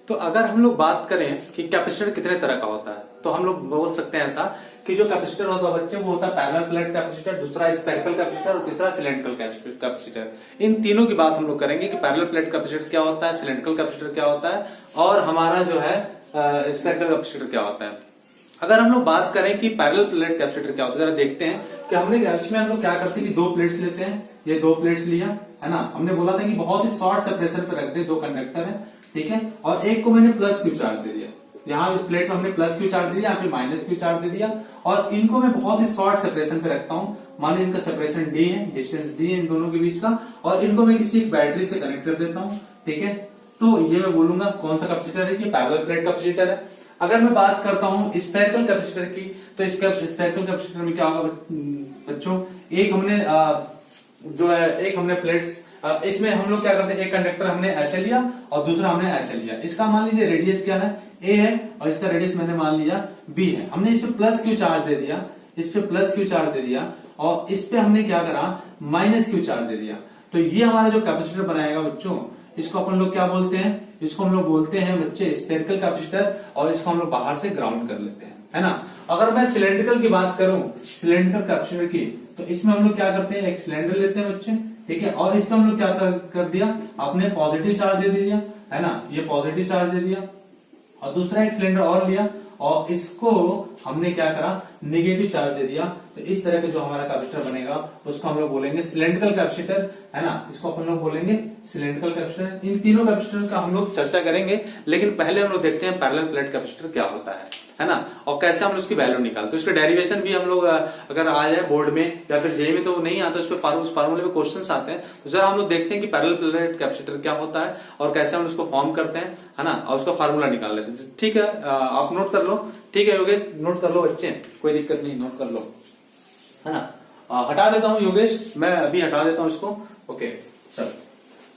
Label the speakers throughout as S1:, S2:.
S1: तो अगर हम लोग बात करें कि कैपेसिटर कितने तरह का होता है, तो हम लोग बोल सकते हैं ऐसा कि जो कैपेसिटर होता है बच्चे, वो होता है पैरेलल प्लेट कैपेसिटर, दूसरा स्फेरिकल कैपेसिटर और तीसरा सिलेंड्रिकल कैपेसिटर। इन तीनों की बात हम लोग करेंगे कि पैरेलल प्लेट कैपेसिटर क्या होता है, सिलेंड्रिकल कैपेसिटर क्या होता है और हमारा जो है स्फेरिकल कैपेसिटर क्या होता है। अगर हम लोग बात करें कि पैरेलल प्लेट कैपेसिटर क्या होता है, जरा देखते हैं कि इसमें हम लोग क्या करते हैं कि दो प्लेट्स लेते हैं, ये दो प्लेट्स लिया है ना। हमने बोला था कि बहुत ही शॉर्ट सेपरेशन पे रख दे, दो कंडक्टर है, ठीक है, और एक को मैंने प्लस क्यू चार्ज दे दिया, यहाँ इस प्लेट में हमने प्लस क्यू चार्ज दे दिया, यहाँ पे माइनस क्यू चार्ज दे दिया, और इनको मैं बहुत ही शॉर्ट सेपरेशन पे रखता हूँ। मान लो इनका सेपरेशन डी है, डिस्टेंस डी है इन दोनों के बीच का, और इनको मैं किसी एक बैटरी से कनेक्ट कर देता हूँ, ठीक है। तो ये मैं बोलूंगा कौन सा कैपेसिटर है कि पैरेलल प्लेट कैपेसिटर है। अगर मैं बात करता हूँ स्फेरिकल कैपेसिटर की, तो इसका स्फेरिकल कैपेसिटर में क्या होगा बच्चों, एक हमने प्लेट्स, इसमें हम लोग क्या करते हैं, एक कंडक्टर हमने ऐसे लिया और दूसरा हमने ऐसे लिया। इसका मान लीजिए रेडियस क्या है, ए है, और इसका रेडियस मैंने मान लिया बी है। हमने इस पे प्लस क्यू चार्ज दे दिया, इस पे प्लस क्यू चार्ज दे दिया, और इस पे हमने क्या करा, माइनस क्यू चार्ज दे दिया। तो ये हमारा जो कैपेसिटर बनाएगा बच्चों, इसको अपन लोग क्या बोलते हैं, इसको हम लोग बोलते हैं बच्चे स्फेरिकल कैपेसिटर, और इसको हम लोग बाहर से ग्राउंड कर लेते हैं, है ना। अगर मैं सिलेंड्रिकल की बात करूं, सिलेंड्रिकल कैपेसिटर की, तो इसमें हम लोग क्या करते हैं, एक सिलेंडर लेते हैं बच्चे, ठीक है, और इसमें हम लोग क्या कर दिया, आपने पॉजिटिव चार्ज दे दिया, है ना, ये पॉजिटिव चार्ज दे दिया, और दूसरा एक सिलेंडर और लिया और इसको हमने क्या करा, नेगेटिव चार्ज दे दिया। तो इस तरह का जो हमारा कैपेसिटर बनेगा उसको हम लोग बोलेंगे सिलेंड्रिकल कैपेसिटर, है ना, इसको अपन लोग बोलेंगे सिलेंड्रिकल कैपेसिटर। इन तीनों कैपेसिटर का हम लोग चर्चा करेंगे, लेकिन पहले हम लोग देखते हैं पैरेलल प्लेट कैपेसिटर क्या होता है ना, और कैसे हम उसकी वैल्यू निकालते हैं। तो इसका डेरिवेशन भी हम लोग अगर आ जाए बोर्ड में या फिर जेईई में तो नहीं आता, उस पर उस फार्मूले में क्वेश्चंस आते हैं। तो जरा हम लोग देखते हैं कि पैरेलल प्लेट कैपेसिटर क्या होता है और कैसे हम उसको फॉर्म करते हैं, है ना, और उसका फार्मूला निकाल लेते हैं। ठीक है, आप नोट कर लो, ठीक है योगेश, नोट कर लो बच्चे, कोई दिक्कत नहीं, नोट कर लो, है ना। हटा देता हूं योगेश, मैं अभी हटा देता हूं इसको, ओके। चलो,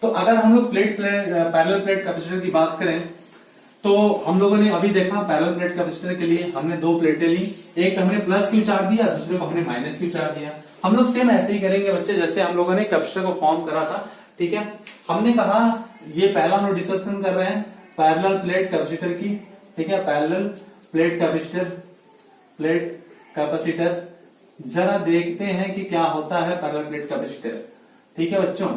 S1: तो अगर हम लोग पैरेलल प्लेट कैपेसिटर की बात करें, तो हम लोगों ने अभी देखा पैरेलल प्लेट कैपेसिटर के लिए हमने दो प्लेटें ली, एक पे हमने प्लस क्यू चार्ज दिया, दूसरे को हमने माइनस क्यू चार्ज दिया। हम लोग सेम ऐसे ही करेंगे बच्चे जैसे हम लोगों ने कैपेसिटर को फॉर्म करा था, ठीक है। हमने कहा ये पहला हम लोग डिस्कशन कर रहे हैं पैरेलल प्लेट कैपेसिटर की, ठीक है, पैरेलल प्लेट कैपेसिटर। जरा देखते हैं कि क्या होता है पैरेलल प्लेट कैपेसिटर, ठीक है बच्चों।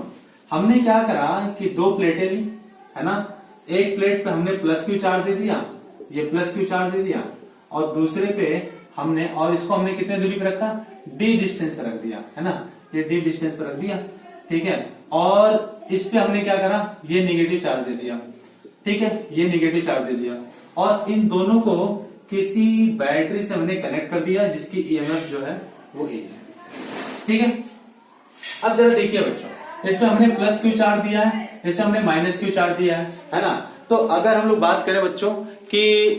S1: हमने क्या करा कि दो प्लेटें ली, है ना, एक प्लेट पे हमने प्लस क्यू चार्ज दे दिया, ये प्लस क्यू चार्ज दे दिया, और दूसरे पे हमने, और इसको हमने कितने दूरी पे रखा, डी डिस्टेंस पे रख दिया, है ना, ये डी डिस्टेंस पे रख दिया, ठीक है। और इस पे हमने क्या करा, ये नेगेटिव चार्ज दे दिया, ठीक है, ये नेगेटिव चार्ज दे दिया, और इन दोनों को किसी बैटरी से हमने कनेक्ट कर दिया जिसकी ईएमएफ जो है वो ए है, ठीक है। अब जरा देखिए बच्चों, इसमें हमने प्लस क्यू चार्ज दिया है, इसमें हमने माइनस क्यू चार्ज दिया है ना। तो अगर हम लोग बात करें बच्चों कि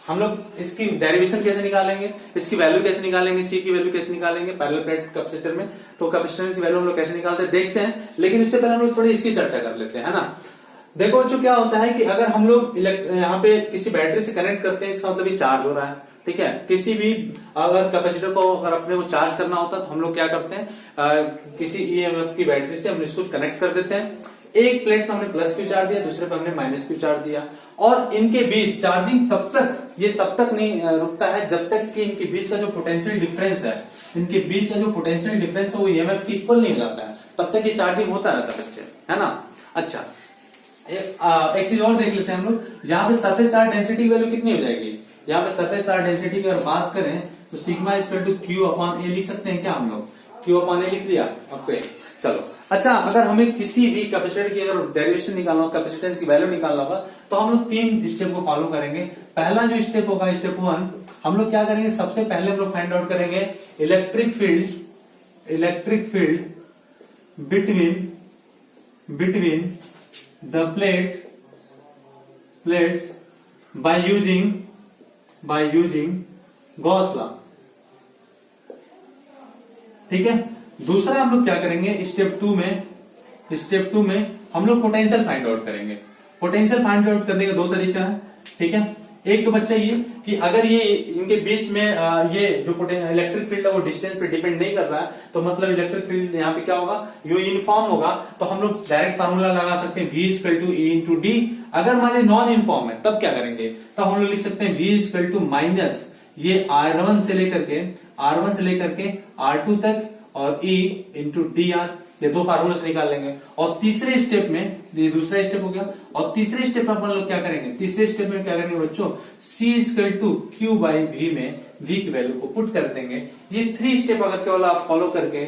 S1: हम लोग इसकी डेरिवेशन कैसे निकालेंगे, इसकी वैल्यू कैसे निकालेंगे, सी की वैल्यू कैसे निकालेंगे पैरेलल प्लेट कैपेसिटर में, तो कैपेसिटर की वैल्यू हम लोग कैसे निकालते हैं देखते हैं। लेकिन इससे पहले हम लोग थोड़ी इसकी चर्चा कर लेते हैं, है ना। देखो बच्चों क्या होता है कि अगर हम लोग यहाँ पे किसी बैटरी से कनेक्ट करते हैं, इसका मतलब ये चार्ज हो रहा है, ठीक है। किसी भी अगर कैपेसिटर को अगर अपने को चार्ज करना होता है तो हम लोग क्या करते हैं, किसी ईएमएफ की बैटरी से हम इसको कनेक्ट कर देते हैं। एक प्लेट पे हमने प्लस क्यू चार्ज दिया, दूसरे पे हमने माइनस क्यू चार्ज दिया, और इनके बीच चार्जिंग तब तक नहीं रुकता है जब तक कि इनके बीच का जो पोटेंशियल डिफरेंस है, इनके बीच का जो पोटेंशियल डिफरेंस है वो ईएमएफ की इक्वल नहीं हो जाता है, तब तक ये चार्जिंग होता रहता है बच्चे, है ना। अच्छा, एक चीज और देख लेते हैं हम लोग, यहाँ पे सरफेस चार्ज डेंसिटी की वैल्यू कितनी हो जाएगी। यहाँ पे सरफेस चार्ज डेंसिटी की अगर बात करें तो sigma equal to Q upon A लिख सकते हैं क्या हम लोग, क्यू अपॉन ए लिख दिया, ओके। चलो, अच्छा, अगर हमें किसी भी कैपेसिटर की अगर डेरिवेशन निकालना हो, कैपेसिटेंस की वैल्यू निकालना होगा, तो हम लोग तीन स्टेप को फॉलो करेंगे। पहला जो स्टेप होगा, स्टेप 1, हम लोग क्या करेंगे, सबसे पहले हम लोग फाइंड आउट करेंगे electric field between the plates by using Gauss law, ठीक है। दूसरा हम लोग क्या करेंगे, स्टेप टू में हम लोग पोटेंशियल फाइंड आउट करेंगे। पोटेंशियल फाइंड आउट करने का दो तरीका है, ठीक है। एक तो बच्चा ये कि अगर ये इनके बीच में ये जो इलेक्ट्रिक फील्ड है वो डिस्टेंस पे डिपेंड नहीं कर रहा है, तो मतलब इलेक्ट्रिक फील्ड यहाँ पे क्या होगा, यूनिफॉर्म होगा। तो हम लोग डायरेक्ट फार्मूला लगा सकते हैं, V equal to E into D, अगर मान ली नॉन यूनिफॉर्म है तब क्या करेंगे, तब हम लोग लिख सकते हैं v इक्वल टू माइनस ये R1 से लेकर के R2 तक और E इंटू डी आर, ये दो फार्मूले से निकाल लेंगे। और तीसरे स्टेप में, ये दूसरा स्टेप हो गया, और तीसरे स्टेप में अपन लोग क्या करेंगे, तीसरे स्टेप में क्या करेंगे बच्चों, C equal to Q by V में V की वैल्यू को पुट कर देंगे। ये 3 स्टेप अगर केवल आप फॉलो करके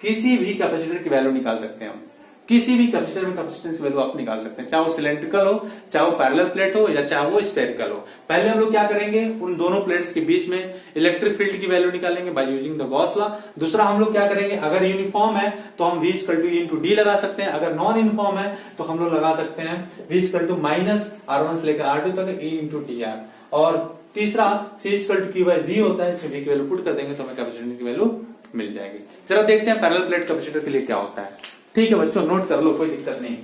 S1: किसी भी कैपेसिटर की वैल्यू निकाल सकते हैं हम, किसी भी कैपेसिटर में कैपेसिटेंस वैल्यू आप निकाल सकते हैं, चाहे वो सिलेंड्रिकल हो, चाहे वो पैरेलल प्लेट हो, या चाहे वो स्फेरिकल हो। पहले हम लोग क्या करेंगे, उन दोनों प्लेट्स के बीच में इलेक्ट्रिक फील्ड की वैल्यू निकालेंगे by using the Gauss law. दूसरा हम लोग क्या करेंगे, अगर यूनिफॉर्म है तो हम v equal to E into D लगा सकते हैं, अगर नॉन यूनिफॉर्म है तो हम लोग लगा सकते हैं v equal to minus R1 से लेकर R2 तक e इंटू डी आर। और तीसरा C equal to Q by V होता है, इसमें v की वैल्यू पुट कर देंगे तो हमें कैपेसिटर की वैल्यू मिल जाएगी। जरा देखते हैं पैरेलल प्लेट कैपेसिटर के लिए क्या होता है। ठीक है बच्चों, नोट कर लो, कोई दिक्कत नहीं,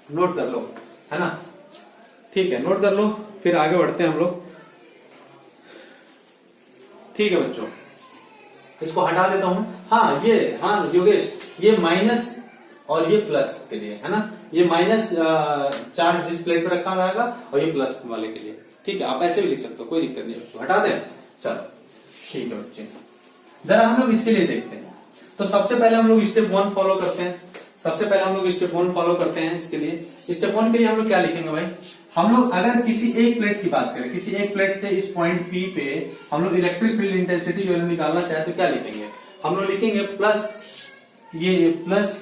S1: नोट कर लो, है ना। ठीक है, नोट कर लो, फिर आगे बढ़ते हैं हम लोग। ठीक है बच्चों, इसको हटा देता हूं। हाँ योगेश, ये माइनस और ये प्लस के लिए है ना, ये माइनस चार्ज जिस प्लेट पे रखा रहेगा और ये प्लस वाले के लिए। ठीक है, आप ऐसे भी लिख सकते हो, कोई दिक्कत नहीं, उसको हटा दें। चलो ठीक है बच्चे, जरा हम लोग इसके लिए देखते हैं। तो सबसे पहले हम लोग स्टेप 1 फॉलो करते हैं। इसके लिए स्टेप 1 के लिए हम लोग क्या लिखेंगे भाई, हम लोग अगर किसी एक प्लेट की बात करें, किसी एक प्लेट से इस पॉइंट P पे हम लोग इलेक्ट्रिक फील्ड इंटेंसिटी वैल्यू निकालना चाहे तो क्या लिखेंगे, हम लोग लिखेंगे प्लस, ये प्लस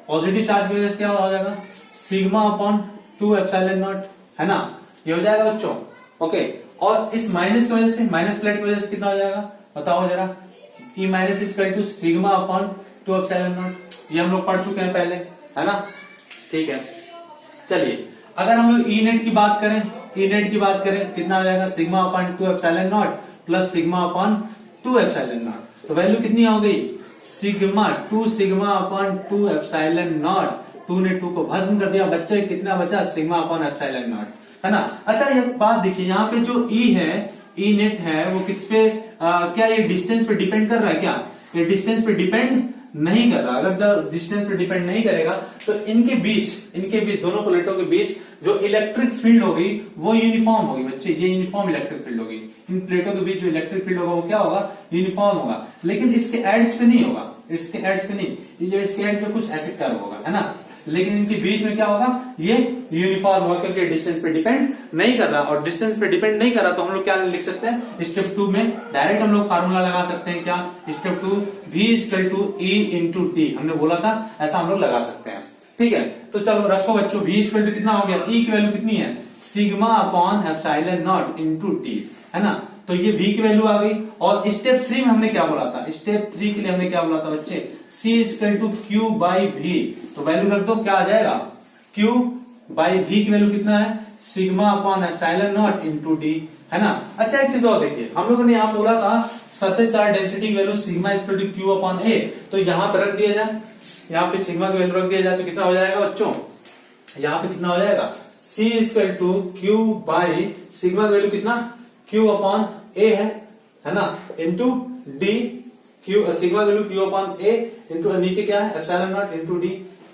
S1: पॉजिटिव चार्ज की वजह से क्या हो जाएगा, सिग्मा अपॉन 2 एप्सिलॉन नॉट, है ना, ये हो जाएगा बच्चों। ओके, और इस माइनस की वजह से, माइनस प्लेट की वजह से कितना हो जाएगा बताओ जरा, E minus equal to sigma upon 2 epsilon not, ये हम लोग पढ़ चुके हैं पहले, है ना। ठीक है, चलिए अगर हम लोग E नेट की बात करें, तो कितना हो जाएगा, sigma upon 2 epsilon not plus sigma upon 2 epsilon not. तो वैल्यू कितनी हो गई, sigma 2 sigma upon 2 epsilon not, 2 ने 2 को भस्म कर दिया, बच्चे कितना बचा, सिग्मा अपॉन एप्सिलॉन नॉट, है ना। अच्छा ये बात देखिए, यहाँ पे जो E है, E नेट है, वो किस पे क्या ये डिस्टेंस पे डिपेंड कर रहा है क्या, ये डिस्टेंस पे डिपेंड नहीं कर रहा। अगर जब डिस्टेंस पे डिपेंड नहीं करेगा तो इनके बीच दोनों प्लेटों के बीच जो इलेक्ट्रिक फील्ड होगी वो यूनिफॉर्म होगी बच्चे, ये यूनिफॉर्म इलेक्ट्रिक फील्ड होगी। इन प्लेटों के बीच जो इलेक्ट्रिक फील्ड होगा वो क्या होगा, यूनिफॉर्म होगा। लेकिन इसके एड्स पे नहीं होगा, इसके एड्स पे कुछ ऐसे कर्व होगा, है ना। लेकिन इनके बीच में क्या होगा, ये यूनिफॉर्म होगा, क्योंकि डिस्टेंस पे डिपेंड नहीं कर रहा। और डिस्टेंस पे डिपेंड नहीं कर रहा तो हम लोग क्या लिख सकते हैं, स्टेप 2 में डायरेक्ट हम लोग फार्मूला लगा सकते हैं, क्या, step 2 v equal to E into T, हमने बोला था ऐसा हम लोग लगा सकते हैं। ठीक है, तो चलो रखो बच्चों, v इक्वल टू कितना हो गया, E की वैल्यू कितनी है, sigma upon epsilon not into T, है ना। तो ये v की वैल्यू आ गई। और स्टेप 3 में हमने क्या बोला था, स्टेप 3 के लिए हमने क्या बोला था बच्चे, c equal to Q by V। तो वैल्यू रख दो, क्या आ जाएगा, Q बाई V की वैल्यू कितना है, sigma upon epsilon not into D, है ना। अच्छा एक चीज और देखिए, हम लोगों ने यहाँ बोला था सरफेस चार्ज डेंसिटी की value sigma equal to Q upon A, तो यहाँ पे रख दिया जाए, यहाँ पे सिग्मा की वैल्यू रख दिया जाए तो कितना हो जाएगा बच्चों, यहाँ पे कितना हो जाएगा, c equal to Q by sigma की वैल्यू कितना, Q अपॉन A है ना, into D, Q sigma value Q upon A into नीचे क्या है, epsilon not into D.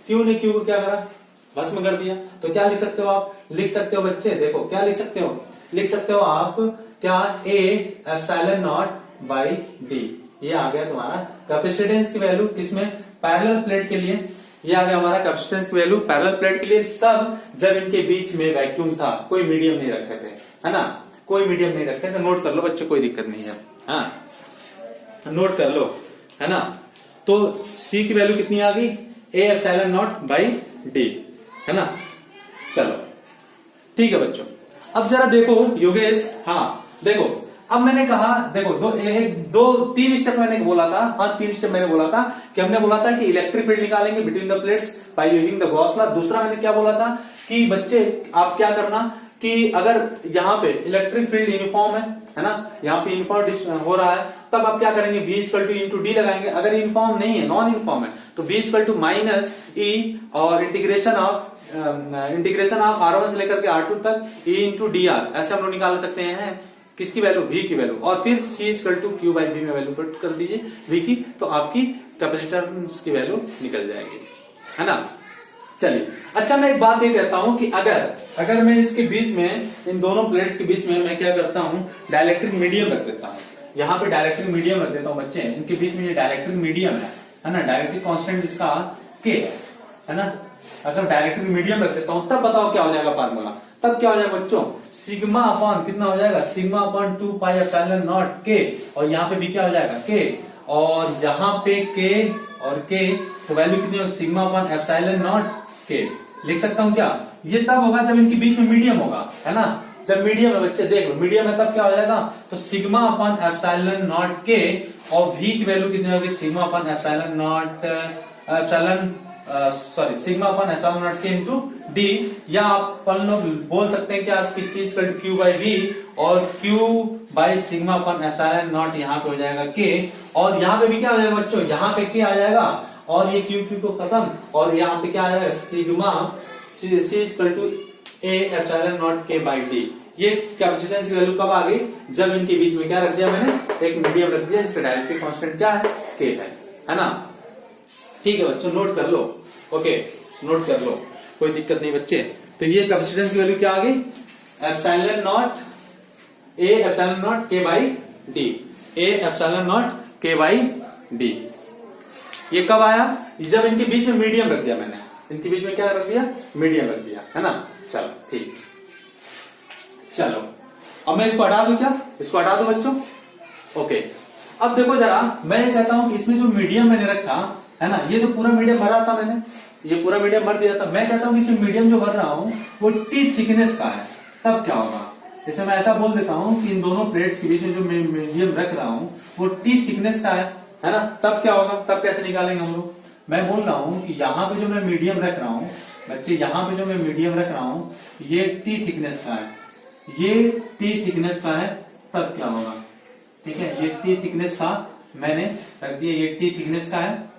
S1: Q ने Q को क्या करा, भस्म कर दिया। तो क्या लिख सकते हो आप, लिख सकते हो बच्चे, देखो क्या लिख सकते हो आप, क्या, A epsilon not by D, ये आ गया तुम्हारा कैपेसिटेंस की वैल्यू, किसमें, पैरेलल प्लेट के लिए। ये आ गया हमारा कैपेसिटेंस की वैल्यू पैरेलल प्लेट के लिए, तब जब इनके बीच में वैक्यूम था, कोई मीडियम नहीं रखे थे, है ना, कोई मीडियम नहीं रखते। तो नोट कर लो बच्चे, कोई दिक्कत नहीं है, हाँ नोट कर लो, है ना। तो C की वैल्यू कितनी आ गई, A epsilon not by D, है ना। चलो ठीक है बच्चों, अब जरा देखो योगेश, हाँ देखो, अब मैंने कहा, देखो तीन स्टेप मैंने बोला था, हाँ 3 स्टेप मैंने बोला था कि हमने बोला था कि इलेक्ट्रिक फील्ड निकालेंगे between the plates by using the Gauss law. दूसरा मैंने क्या बोला था कि बच्चे आप क्या करना कि अगर यहाँ पे इलेक्ट्रिक फील्ड यूनिफॉर्म है ना, यहाँ पे यूनिफॉर्म हो रहा है, तब आप क्या करेंगे, v equal two into D लगाएंगे। अगर यूनिफॉर्म नहीं है, नॉन यूनिफॉर्म है, तो v इक्वल टू माइनस ई और इंटीग्रेशन ऑफ R1 से लेकर के R2 तक e इंटू डी आर, ऐसे हम लोग निकाल सकते हैं किसकी वैल्यू, v की वैल्यू। और फिर c equal to Q by V में वैल्यू पुट कर दीजिए v की, तो आपकी कैपेसिटेंस की वैल्यू निकल जाएगी, है ना। चलिए, अच्छा मैं एक बात ये कहता हूं कि अगर मैं इसके बीच में, इन दोनों प्लेट्स के बीच में मैं क्या करता हूं, डाइलेक्ट्रिक मीडियम रख देता हूं। यहाँ पे डाइलेक्ट्रिक मीडियम रख देता हूं बच्चे, इनके बीच में ये डाइलेक्ट्रिक मीडियम है ना, डाइलेक्ट्रिक कांस्टेंट इसका के है ना। अगर डाइलेक्ट्रिक मीडियम रख देता हूं तब बताओ क्या हो जाएगा फार्मूला, तब क्या हो जाएगा बच्चों, सिग्मा अपॉन कितना हो जाएगा, sigma upon 2 pi epsilon not के, और यहाँ पे भी क्या हो जाएगा के, और यहाँ पे के और के, तो वैल्यू कितनी होगी, सिग्मा अपॉन एप्सिलॉन नॉट के। लिख सकता हूं क्या, ये तब होगा जब इनके बीच में मीडियम होगा, है ना। जब मीडियम है बच्चे, देख लो मीडियम है तब क्या हो जाएगा, तो सिग्मा अपॉन एप्सिलॉन नॉट के, और वी की वैल्यू कितनी होगी, sigma upon epsilon not sigma upon epsilon not के इंटू डी, या आप लोग बोल सकते हैं कि आज की C equal to Q by V, और Q by sigma upon epsilon not यहाँ पे हो जाएगा के, और यहाँ पे भी क्या हो जाएगा बच्चों, यहाँ पे के आ जाएगा, और ये क्यू क्यू को खत्म, और यहाँ पे क्या आ जाएगा, sigma C equal to A epsilon not के बाई डी। ये कैपेसिटेंस की वैल्यू कब आ गई, जब इनके बीच में क्या रख दिया मैंने, एक मीडियम रख दिया जिसका डाइलेक्ट्रिक कांस्टेंट क्या है, के है ना। ठीक है बच्चों, नोट कर लो, ओके नोट कर लो, कोई दिक्कत नहीं बच्चे। तो ये कैपेसिटेंस की वैल्यू क्या आ गई, epsilon not A epsilon not के by D, A epsilon not के बाई डी। ये कब आया, जब इनके बीच में मीडियम रख दिया मैंने, इनके बीच में क्या रख दिया, मीडियम रख दिया, है ना। चलो ठीक, चलो अब मैं इसको हटा दूं, क्या इसको हटा दूं बच्चों, ओके। अब देखो जरा, मैं ये कहता हूं कि इसमें जो मीडियम मैंने रखा है ना, ये तो पूरा मीडियम भरा था मैंने, ये पूरा मीडियम भर दिया था। मैं कहता हूं कि इसमें मीडियम जो भर रहा हूं वो टी थिकनेस का है, तब क्या होगा, जैसे मैं ऐसा बोल देता हूं कि इन दोनों प्लेट्स के बीच में जो मीडियम रख रहा हूं वो टी थिकनेस का है ना, तब क्या होगा, तब कैसे निकालेंगे हम लोग। मैं बोल रहा हूं कि यहाँ पे जो मैं मीडियम रख रहा हूं बच्चे, यहाँ पे जो मैं मीडियम रख रहा हूं ये टी थिकनेस का है, ये टी थिकनेस का है, तब क्या होगा, ठीक है। ये टी थिकनेस का मैंने रख दिया, ये टी थिकनेस का है,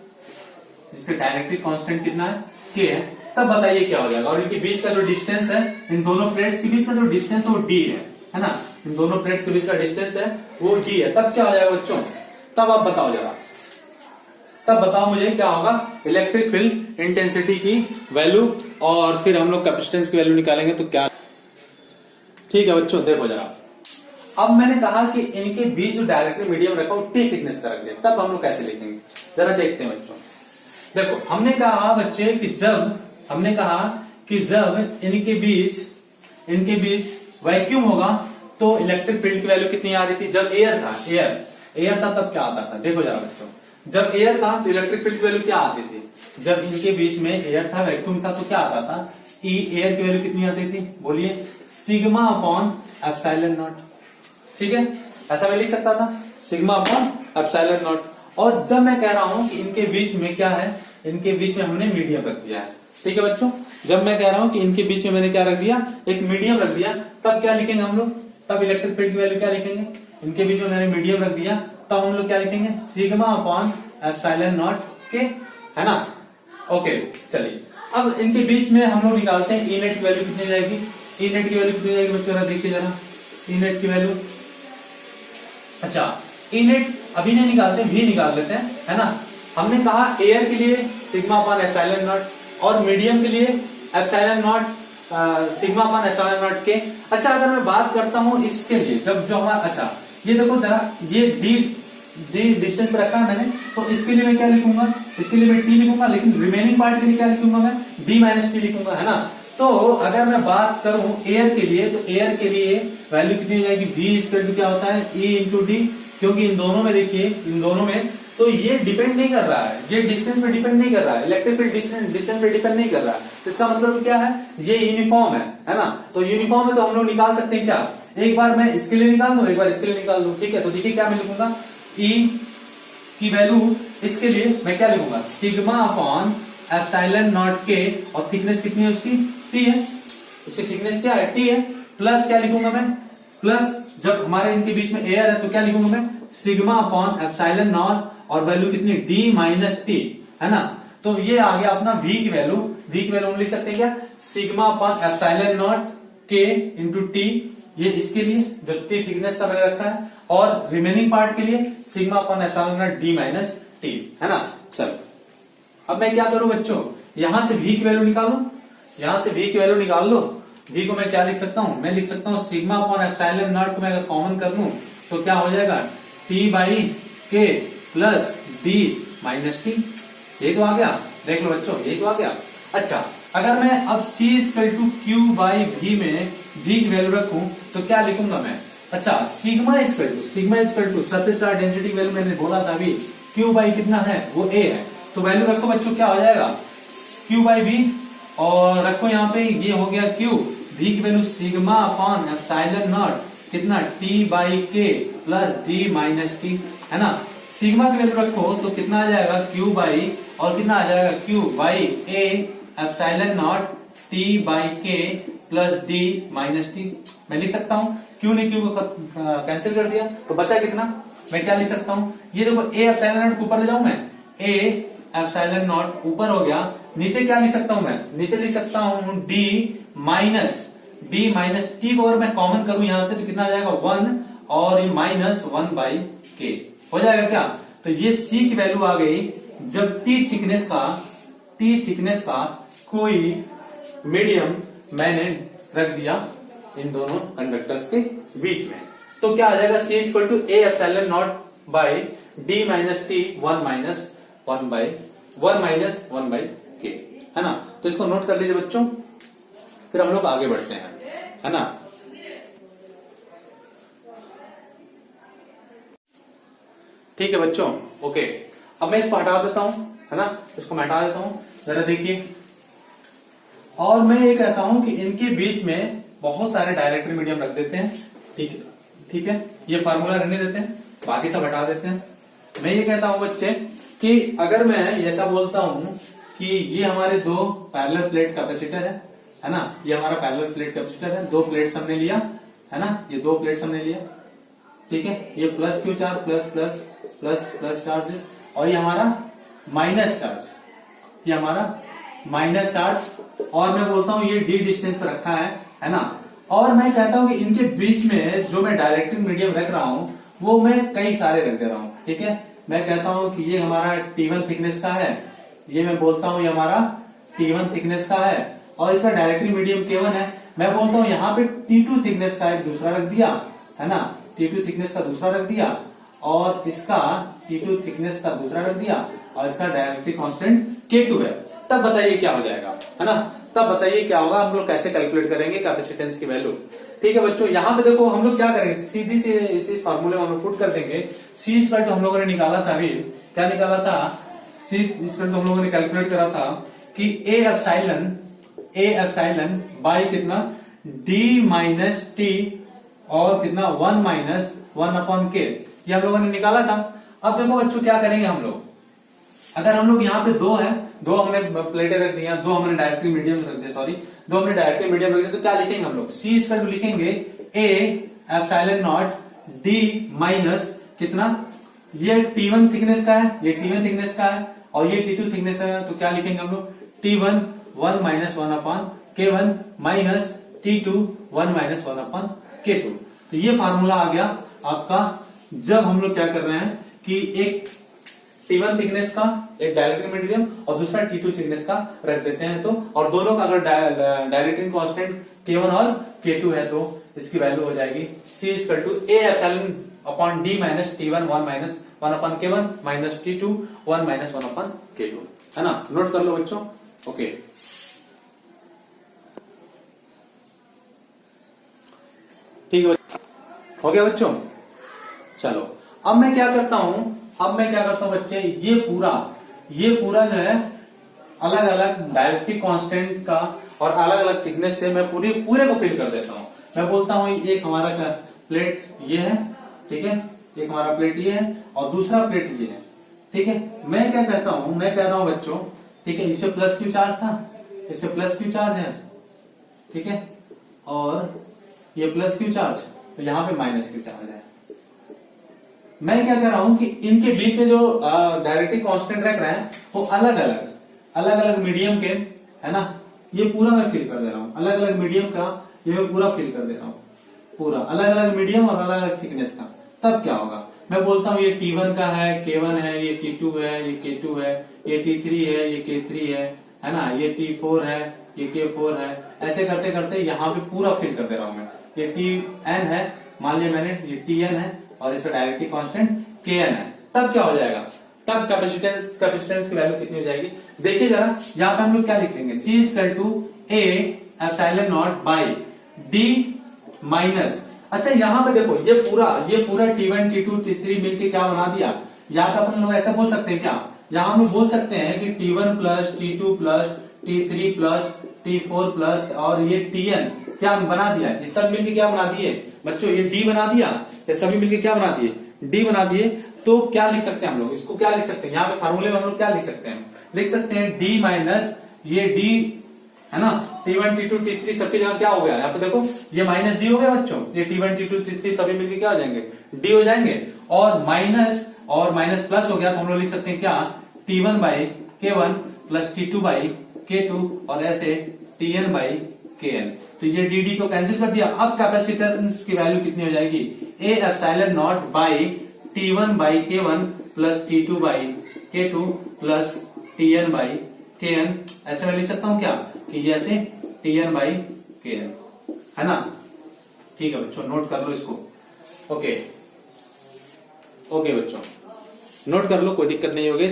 S1: इसका डाइलेक्ट्रिक कांस्टेंट कितना है, के है, तब बताइए क्या हो जाएगा। और इनके बीच का जो डिस्टेंस है, इन दोनों प्लेट्स के बीच का जो डिस्टेंस है वो डी है ना, इन दोनों प्लेट्स के बीच का डिस्टेंस है वो डी है, तब क्या हो जाएगा बच्चों, तब आप बताओ जरा, तब बताओ मुझे क्या होगा, इलेक्ट्रिक फील्ड इंटेंसिटी की वैल्यू, और फिर हम लोग कैपेसिटेंस की वैल्यू निकालेंगे तो क्या। ठीक है बच्चों, देखो जरा, अब मैंने कहा कि इनके बीच जो डायरेक्टली मीडियम रखा वो टी थिकनेस का रख दिया, तब हम लोग कैसे लिखेंगे, जरा देखते हैं बच्चों। देखो हमने कहा बच्चे कि जब इनके बीच वैक्यूम होगा तो इलेक्ट्रिक फील्ड की वैल्यू कितनी आ रही थी, जब एयर था तब क्या आता था। देखो जरा बच्चों, जब एयर था तो इलेक्ट्रिक फील्ड की वैल्यू क्या आती थी, जब इनके बीच में एयर था, वैक्यूम था, तो क्या आता था, ई एयर की वैल्यू कितनी आती थी, बोलिए, सिग्मा अपॉन एप्सिलॉन नॉट। ठीक है, ऐसा मैं लिख सकता था, सिग्मा अपॉन एप्सिलॉन नॉट। और जब मैं कह रहा हूं कि इनके बीच में क्या है, इनके बीच में हमने मीडियम रख दिया है, ठीक है बच्चों। जब मैं कह रहा हूं कि इनके बीच में मैंने क्या रख दिया, एक मीडियम रख दिया, तब क्या लिखेंगे हम लोग, तब इलेक्ट्रिक फील्ड की वैल्यू क्या लिखेंगे, इनके बीच में मैंने मीडियम रख दिया, तब हम लोग क्या लिखेंगे, सिग्मा अपॉन एप्सिलॉन नॉट के, है ना। ओके चलिए, अब इनके बीच में हम लोग निकालते हैं ई नेट की वैल्यू कितनी जाएगी, ई नेट की वैल्यू कितनी जाएगी बच्चों, देखिए जरा ई नेट की वैल्यू। अच्छा, ई नेट अभी नहीं निकालते, भी निकाल लेते हैं, है ना। हमने कहा एयर के लिए सिग्मा अपॉन एप्सिलॉन नॉट, और मीडियम के लिए epsilon not sigma upon epsilon not के। अच्छा, अगर मैं बात करता हूं इसके लिए, जब जो हमारा, अच्छा ये देखो जरा, ये डी डिस्टेंस पे रखा है मैंने, तो इसके लिए मैं क्या लिखूंगा, इसके लिए मैं टी लिखूंगा, लेकिन रिमेनिंग पार्ट के लिए क्या लिखूंगा मैं, डी माइनस टी लिखूंगा, है ना। तो अगर मैं बात करूं एयर के लिए, तो एयर के लिए वैल्यू कितनी हो जाएगी, v इक्वल टू क्या होता है, ई इंटू डी, क्योंकि इन दोनों में देखिए, इन दोनों में तो ये डिपेंड नहीं कर रहा है, ये डिस्टेंस पे डिपेंड नहीं कर रहा है, इलेक्ट्रिक फील्ड डिस्टेंस पे डिपेंड नहीं कर रहा है। इसका मतलब क्या है, ये यूनिफॉर्म है ना। तो यूनिफॉर्म है तो हम लोग निकाल सकते हैं क्या, एक बार मैं इसके लिए निकाल दूं, एक बार इसके लिए निकाल दूं, ठीक है। तो देखिए क्या मैं लिखूंगा, ई की वैल्यू इसके लिए मैं क्या लिखूंगा, सिग्मा अपॉन एप्सिलॉन नॉट के, और थिकनेस कितनी है उसकी, टी है, इसकी थिकनेस क्या है, टी है, प्लस क्या लिखूंगा मैं, प्लस जब हमारे इनके बीच में एयर है तो क्या लिखूंगा मैं, सिग्मा अपॉन एप्सिलॉन नॉट, और वैल्यू कितनी, डी माइनस टी, है ना। तो ये आ गया अपना v की वैल्यू, हम लिख सकते हैं क्या, सिग्मा अपॉन एप्सिलॉन नॉट के इंटू टी, ये इसके लिए जो टी थिकनेस का मैंने रखा है, और रिमेनिंग पार्ट के लिए sigma upon epsilon not D minus T, है ना। चलो अब मैं क्या करूं बच्चों, यहां से v की वैल्यू निकालो, यहां से v की वैल्यू निकाल लो। v को मैं क्या लिख सकता हूं, मैं लिख सकता हूं सिग्मा अपॉन एप्सिलॉन नॉट को मैं अगर कॉमन कर लूं तो क्या हो जाएगा, t बाई के प्लस d माइनस टी। यही तो आ गया, देख लो बच्चों, यही तो आ गया। अच्छा, अगर मैं अब c equal to Q by v में v की वैल्यू रखूं तो क्या लिखूंगा मैं, अच्छा sigma equal to surface charge density की वैल्यू मैंने बोला था अभी, क्यू बाई कितना है, वो a है, तो वैल्यू रखो बच्चों, क्या हो जाएगा क्यू बाई वी, और रखो यहाँ पे ये हो गया क्यू, v की value sigma upon epsilon not कितना t बाई के प्लस d माइनस टी, है ना। सिग्मा की वैल्यू रखो तो कितना आ जाएगा क्यू बाई, और कितना आ जाएगा Q by a epsilon not t by के प्लस d माइनस टी। मैं लिख सकता हूँ, क्यू ने क्यू को कैंसिल कर दिया तो बचा कितना, मैं क्या लिख सकता हूँ, ये देखो a एप्सिलॉन नॉट ऊपर ले जाऊं मैं, a एप्सिलॉन नॉट ऊपर हो गया, नीचे क्या लिख सकता हूं मैं, नीचे लिख सकता हूं d माइनस टी को अगर मैं कॉमन करूं यहां से तो कितना आ जाएगा 1, और ये माइनस 1 बाई के हो जाएगा क्या। तो ये c की वैल्यू आ गई जब t थिकनेस का कोई मीडियम मैंने रख दिया इन दोनों कंडक्टर्स के बीच में, तो क्या आ जाएगा c equal to a epsilon not by d minus T 1 minus 1 by K, है ना। तो इसको नोट कर लीजिए बच्चों, फिर हम लोग आगे बढ़ते हैं, है ना। ठीक है बच्चों, ओके। अब मैं इसको हटा देता हूं, है ना, इसको मैं हटा देता हूं, जरा देखिए। और मैं ये कहता हूं कि इनके बीच में बहुत सारे डायरेक्टरी मीडियम रख देते हैं, ठीक है, ये फार्मूला रहने देते हैं, बाकी सब हटा देते हैं। मैं ये कहता हूं बच्चे कि अगर मैं ऐसा बोलता हूं कि ये हमारे दो पैरेलल प्लेट कैपेसिटर है ना, ये हमारा पैरेलल प्लेट कैपेसिटर है, दो प्लेट्स हमने लिया, है ना, ये दो प्लेट्स हमने लिया, ठीक है, ये plus Q charge plus plus plus plus charges, और ये हमारा माइनस चार्ज, ये हमारा माइनस चार्ज, और मैं बोलता हूं ये डी डिस्टेंस पर रखा है ना। और मैं कहता हूं कि इनके बीच में जो मैं डायरेक्टिंग मीडियम रख रहा हूं वो मैं कई सारे रख दे रहा हूं, ठीक है। मैं कहता हूं कि ये हमारा T1 थिकनेस का है, ये मैं बोलता हूं ये हमारा T1 थिकनेस का है, और इसका डायरेक्टिंग मीडियम K1 है। मैं बोलता हूं यहाँ पे T2 थिकनेस का एक दूसरा रख दिया, है ना, T2 थिकनेस का दूसरा रख दिया, और इसका T2 थिकनेस का दूसरा रख दिया, और इसका डायरेक्टिव कांस्टेंट K2 है। तब बताइए क्या हो जाएगा, है ना, तब बताइए क्या होगा, हम लोग कैसे कैलकुलेट करेंगे कैपेसिटेंस की वैल्यू। ठीक है बच्चों, यहाँ पे देखो हम लोग क्या करेंगे, सीधी से इसी फॉर्मूले में हम लोग पुट कर देंगे। सी इक्वल टू हम लोगों ने निकाला था, अभी क्या निकाला था, सी इक्वल टू हम लोगों ने कैलकुलेट करा था कि ए एप्सिलॉन बाई कितना d माइनस टी, और कितना 1 माइनस 1 अपॉन के, ये हम लोगों ने निकाला था। अब देखो बच्चों क्या करेंगे हम लोग, अगर हम लोग यहाँ पे दो हमने प्लेटें रख दी, दो हमने डायरेक्टिव मीडियम रख दिया, सॉरी, दो हमने डायरेक्टिव मीडियम रख दिया, तो क्या लिखेंगे हम लोग, सी इक्वल टू लिखेंगे ए एप्सिलॉन नॉट डी माइनस कितना, ये T1 थिकनेस का है, ये T1 थिकनेस का है, और ये T2 थिकनेस का है, तो क्या लिखेंगे हम लोग T1 1 minus 1 upon K1 minus T2 1 minus 1 upon K2। तो ये फार्मूला आ गया आपका, जब हम लोग क्या कर रहे हैं कि एक T1 थिकनेस का एक डायरेक्टिंग मीडियम और दूसरा T2 थिकनेस का रख देते हैं, तो और दोनों का अगर डायरेक्टिंग कांस्टेंट K1 और K2 है तो इसकी वैल्यू हो जाएगी C equal to A epsilon upon D minus T1 1 minus 1 upon K1 minus T2 1 minus 1 upon K2, है ना। नोट कर लो बच्चों, ओके। ठीक है, हो गया बच्चों। चलो अब मैं क्या करता हूं बच्चे, ये पूरा जो है अलग अलग डायरेक्टिव कांस्टेंट का और अलग अलग थिकनेस से मैं पूरे को फिल कर देता हूं। मैं बोलता हूं एक हमारा प्लेट ये है, ठीक है, एक हमारा प्लेट ये है और दूसरा प्लेट ये है, ठीक है। मैं क्या कहता हूं, मैं कह रहा हूं बच्चों, ठीक है, इससे प्लस क्यू चार्ज था, इससे प्लस क्यू चार्ज है, ठीक है, और ये प्लस क्यू चार्ज, तो यहाँ पे माइनस क्यू चार्ज है। मैं क्या कह रहा हूं कि इनके बीच में जो डायरेक्टिव कांस्टेंट रख रहे हैं वो अलग अलग मीडियम के, है ना, ये पूरा मैं फिल कर दे रहा हूं, अलग अलग मीडियम का ये मैं पूरा फिल कर दे रहा हूं, पूरा अलग अलग मीडियम और अलग अलग थिकनेस का। तब क्या होगा, मैं बोलता हूं ये T1 का है, K1 है, ये T2 है, ये K2 है, ये T3 है, ये K3 है है ना, ये T4 है, ये K4 है, ऐसे करते करते यहाँ पे पूरा फिल कर दे रहा हूं मैं। ये Tn है, मान लिया मैंने, ये Tn है और इसका डायरेक्टिव कांस्टेंट Kn है। तब क्या हो जाएगा, तब कैपेसिटेंस की वैल्यू कितनी हो जाएगी, देखिए जरा, यहाँ पे हम लोग क्या लिख लेंगे, C equal to A epsilon not by D minus, अच्छा यहाँ पे देखो ये पूरा T1 T2 T3 मिलके क्या बना दिया, या तो अपन लोग ऐसा बोल सकते हैं क्या, यहाँ हम लोग बोल सकते हैं कि T1 plus T2 plus T3 plus T4 plus और ये Tn क्या बना दिया, ये सब मिलके क्या बना दिए बच्चों, ये D बना दिया, ये सभी मिलके क्या बना दिए, D बना दिए। तो क्या लिख सकते हैं हम लोग, इसको क्या लिख सकते हैं, यहाँ पे फार्मूले में हम लोग क्या लिख सकते हैं, लिख सकते हैं D माइनस ये D है ना, T1 T2 T3 सबकी जगह क्या हो गया, यहाँ पे देखो ये माइनस D हो गया बच्चों, ये T1 T2 T3 सभी मिलके क्या हो जाएंगे, D हो जाएंगे, और माइनस प्लस हो गया, तो हम लोग लिख सकते हैं क्या, T1 by K1 plus T2 by K2 और ऐसे Tn बाई Kn। तो ये dd को कैंसिल कर दिया। अब कैपेसिटेंस की वैल्यू कितनी हो जाएगी, A epsilon not by T1 by K1 plus T2 by K2 plus Tn by Kn। ऐसे मैं लिख सकता हूं क्या, कि ये ऐसे Tn बाई Kn, है ना। ठीक है बच्चों, नोट कर लो इसको। ओके बच्चों, नोट कर लो, कोई दिक्कत नहीं होगी।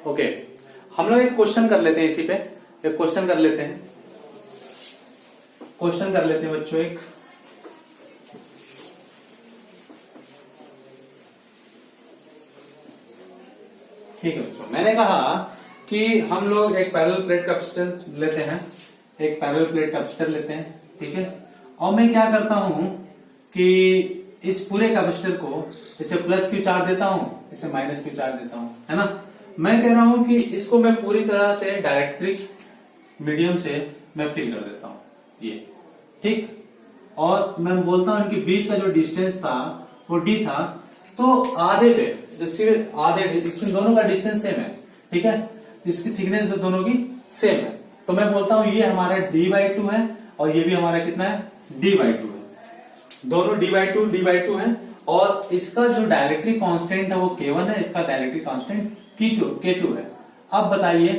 S1: ओके, हम लोग एक क्वेश्चन कर लेते हैं, इसी पे एक क्वेश्चन कर लेते हैं, बच्चों एक। ठीक है बच्चों, मैंने कहा कि हम लोग एक पैरेलल प्लेट कैपेसिटर लेते हैं, ठीक है। और मैं क्या करता हूं कि इस पूरे कैपेसिटर को इसे प्लस क्यू चार्ज देता हूं, इसे माइनस क्यू चार्ज देता हूं, है ना। मैं कह रहा हूं कि इसको मैं पूरी तरह से डायरेक्ट्रिक मीडियम से मैं फिल कर देता हूं, ये ठीक। और मैं बोलता हूं इनके बीच का जो डिस्टेंस था वो D था, तो आधे पे इसके दोनों का डिस्टेंस सेम है, ठीक है, इसकी थिकनेस दोनों की सेम है। तो मैं बोलता हूं ये हमारा D/2 है और ये भी हमारा कितना है, D/2 है, दोनों D/2 है। और इसका जो डायरेक्ट्रिक कांस्टेंट है वो K1 है, इसका डायरेक्ट्रिक कांस्टेंट K2 है। अब बताइए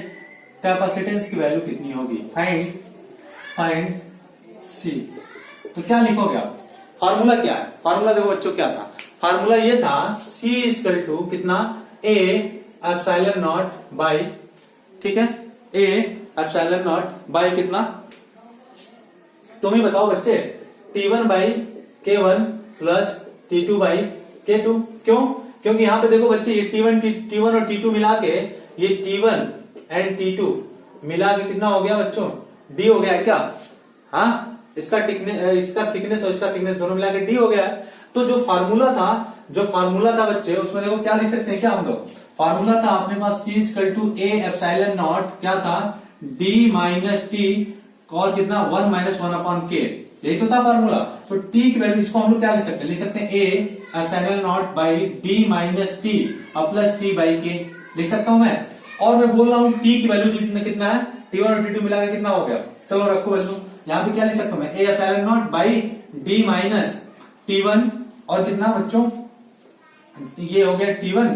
S1: कैपेसिटेंस की वैल्यू कितनी होगी, फाइंड C। तो क्या लिखोगे आप, फार्मूला क्या है, फार्मूला देखो बच्चों क्या था, फार्मूला ये था C इक्वल टू कितना, A एप्सिलॉन नॉट बाई, ठीक है, A एप्सिलॉन नॉट बाई कितना, तुम ही बताओ बच्चे, T1 by K1 plus T2 by K2। क्यों, क्योंकि यहाँ पे देखो बच्चे ये T1 और T2 मिला के, ये T1 एंड T2 मिला के कितना हो गया बच्चों, D हो गया है क्या, हाँ, इसका थिकनेस और इसका थिकनेस दोनों मिला के D हो गया है। तो जो फार्मूला था बच्चे, उसमें देखो क्या लिख सकते हैं, क्या हम लोग, फार्मूला था अपने पास C equal to A epsilon not क्या था, D माइनस T और कितना 1 माइनस 1/K, यही तो था फार्मूला। तो T की वैल्यू, इसको हम लोग क्या लिख सकते हैं, A epsilon not by D minus T और प्लस T बाई K लिख सकता हूं मैं। और मैं बोल रहा हूं T की वैल्यू कितना है, T1 और T2 मिला के कितना हो गया, चलो रखो वैल्यू, यहाँ पे क्या लिख सकता हूं मैं, A epsilon not by D minus T1 और कितना बच्चों, ये हो गया T1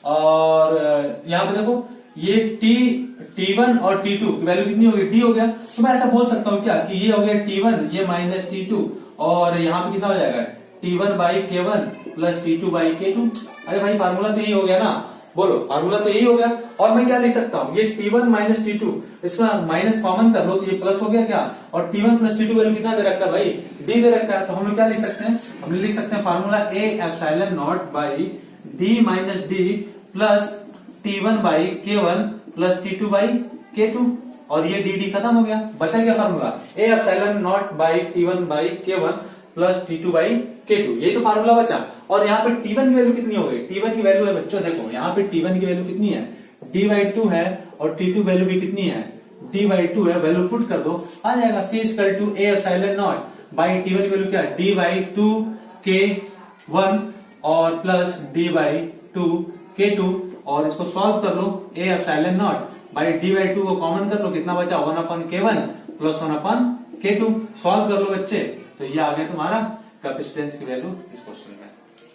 S1: और यहाँ पे देखो ये T1 और T2 की वैल्यू कितनी होगी, D हो गया। तो मैं ऐसा बोल सकता हूँ क्या, कि ये हो गया T1 ये माइनस T2 और यहाँ पे कितना हो जाएगा, T1 by K1 plus T2 by K2। अरे भाई फार्मूला तो यही हो गया ना, बोलो फार्मूला तो यही हो गया। और मैं क्या लिख सकता हूँ, ये T1 माइनस T2, इसका माइनस कॉमन कर लो तो ये प्लस हो गया क्या, और T1 प्लस T2 वैल्यू कितना दे रखा है भाई, D दे रखा है। तो हम लोग क्या लिख सकते हैं, हम लिख सकते हैं formula A epsilon not by D minus D plus T1 by K1 plus T2 by K2 और ये dd खत्म हो गया, बचा क्या formula, A epsilon not by T1 by K1 plus T2 by K2, यही तो फार्मूला बचा। और यहाँ पे T1 की वैल्यू कितनी हो गई, T1 की वैल्यू है बच्चों, देखो यहाँ पे T1 की वैल्यू कितनी है, D/2 है और T2 वैल्यू भी कितनी है, D/2 है, वैल्यू पुट कर दो, आ जाएगा C equal to A epsilon not by T1 की वैल्यू क्या है, D/2 K1 और प्लस D/2 K2 और इसको सॉल्व कर लो, A epsilon not by D/2 को कॉमन कर लो, कितना बचा 1/K1 प्लस 1/K2, सॉल्व कर लो बच्चे। तो ये आ गया तुम्हारा कैपेसिटेंस की वैल्यू इस क्वेश्चन में,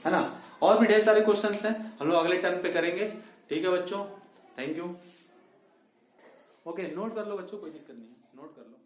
S1: है ना। और भी ढेर सारे क्वेश्चंस हैं, हम लोग अगले टर्म पे करेंगे, ठीक है बच्चों, थैंक यू। ओके, नोट कर लो बच्चों, कोई दिक्कत नहीं है, नोट कर लो।